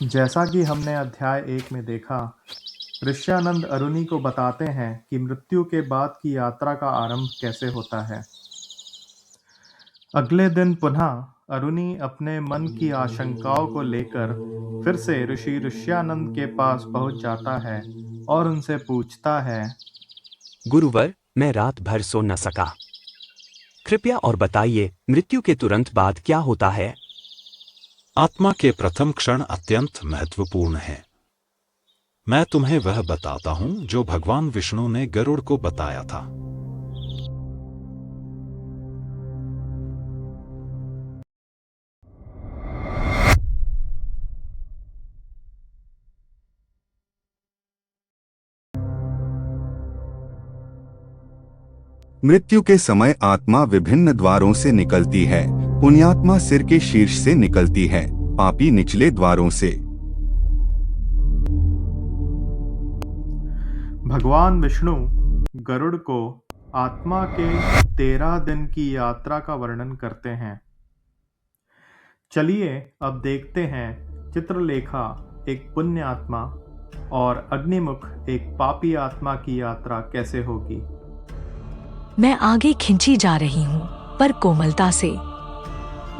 जैसा कि हमने अध्याय 1 में देखा, ऋष्यानंद अरुणि को बताते हैं कि मृत्यु के बाद की यात्रा का आरंभ कैसे होता है। अगले दिन पुनः अरुणि अपने मन की आशंकाओं को लेकर फिर से ऋषि ऋष्यानंद के पास पहुंच जाता है और उनसे पूछता है। गुरुवर, मैं रात भर सो न सका। कृपया और बताइए, मृत्यु के तुरंत बाद क्या होता है? आत्मा के प्रथम क्षण अत्यंत महत्वपूर्ण हैं। मैं तुम्हें वह बताता हूं जो भगवान विष्णु ने गरुड़ को बताया था। मृत्यु के समय आत्मा विभिन्न द्वारों से निकलती है। पुण्यात्मा सिर के शीर्ष से निकलती है, पापी निचले द्वारों से। भगवान विष्णु गरुड़ को आत्मा के 13 दिन की यात्रा का वर्णन करते हैं। चलिए अब देखते हैं चित्रलेखा एक पुण्य आत्मा और अग्निमुख एक पापी आत्मा की यात्रा कैसे होगी। मैं आगे खिंची जा रही हूँ, पर कोमलता से,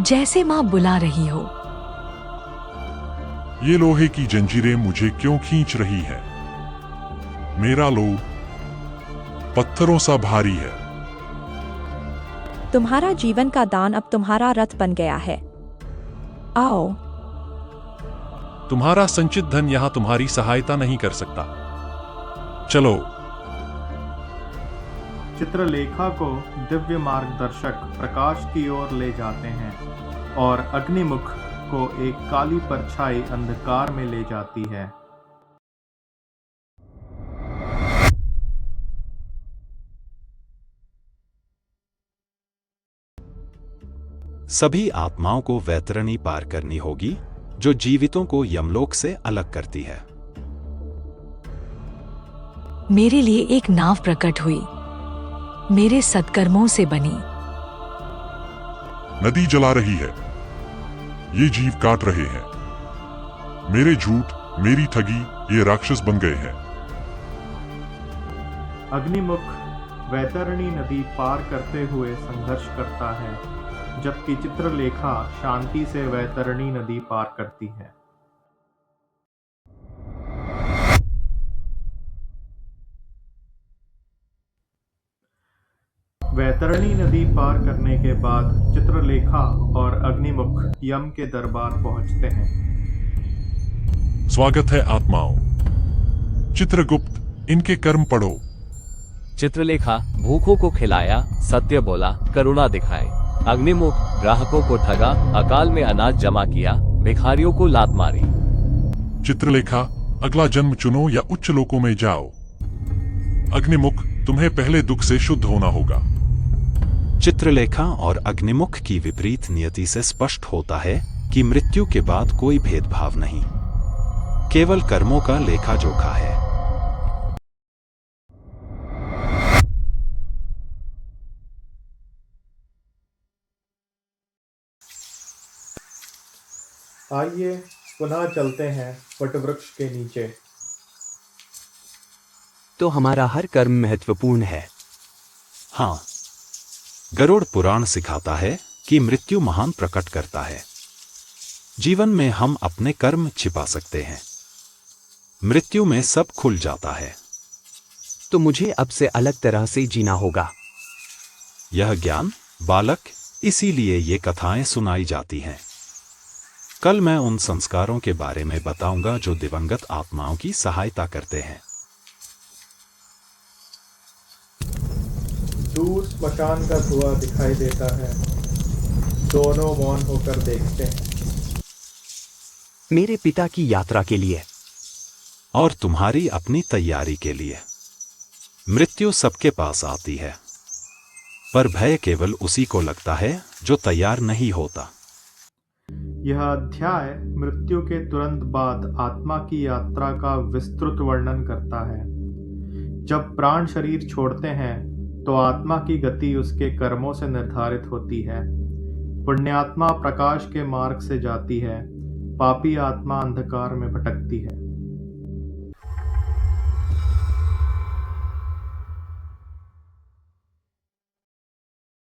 जैसे माँ बुला रही हो। ये लोहे की जंजीरें मुझे क्यों खींच रही है? मेरा लोभ पत्थरों सा भारी है। तुम्हारा जीवन का दान अब तुम्हारा रथ बन गया है। आओ। तुम्हारा संचित धन यहां तुम्हारी सहायता नहीं कर सकता। चलो। चित्रलेखा को दिव्य मार्गदर्शक प्रकाश की ओर ले जाते हैं और अग्निमुख को एक काली परछाई अंधकार में ले जाती है। सभी आत्माओं को वैतरणी पार करनी होगी, जो जीवितों को यमलोक से अलग करती है। मेरे लिए एक नाव प्रकट हुई, मेरे सत्कर्मों से बनी। नदी जला रही है, ये जीव काट रहे हैं। मेरे झूठ, मेरी ठगी, ये राक्षस बन गए हैं। अग्निमुख वैतरणी नदी पार करते हुए संघर्ष करता है, जबकि चित्रलेखा शांति से वैतरणी नदी पार करती है। वैतरणी नदी पार करने के बाद चित्रलेखा और अग्निमुख यम के दरबार पहुंचते हैं। स्वागत है आत्माओं। चित्रगुप्त, इनके कर्म पढ़ो। चित्रलेखा भूखों को खिलाया, सत्य बोला, करुणा दिखाए। अग्निमुख ग्राहकों को ठगा, अकाल में अनाज जमा किया, भिखारियों को लात मारी। चित्रलेखा, अगला जन्म चुनो या उच्च लोकों में जाओ। अग्निमुख, तुम्हें पहले दुख से शुद्ध होना होगा। चित्रलेखा और अग्निमुख की विपरीत नियति से स्पष्ट होता है कि मृत्यु के बाद कोई भेदभाव नहीं, केवल कर्मों का लेखा जोखा है। आइए पुनः चलते हैं वटवृक्ष के नीचे। तो हमारा हर कर्म महत्वपूर्ण है। हाँ, गरुड़ पुराण सिखाता है कि मृत्यु महान प्रकट करता है। जीवन में हम अपने कर्म छिपा सकते हैं, मृत्यु में सब खुल जाता है। तो मुझे अब से अलग तरह से जीना होगा। यह ज्ञान बालक, इसीलिए ये कथाएं सुनाई जाती हैं। कल मैं उन संस्कारों के बारे में बताऊंगा जो दिवंगत आत्माओं की सहायता करते हैं। दूर स्मशान का धुआं दिखाई देता है। दोनों मौन होकर देखते हैं। मेरे पिता की यात्रा के लिए और तुम्हारी अपनी तैयारी के लिए। मृत्यु सबके पास आती है, पर भय केवल उसी को लगता है जो तैयार नहीं होता। यह अध्याय मृत्यु के तुरंत बाद आत्मा की यात्रा का विस्तृत वर्णन करता है। जब प्राण शरीर छोड़ते हैं तो आत्मा की गति उसके कर्मों से निर्धारित होती है। पुण्यात्मा प्रकाश के मार्ग से जाती है, पापी आत्मा अंधकार में भटकती है।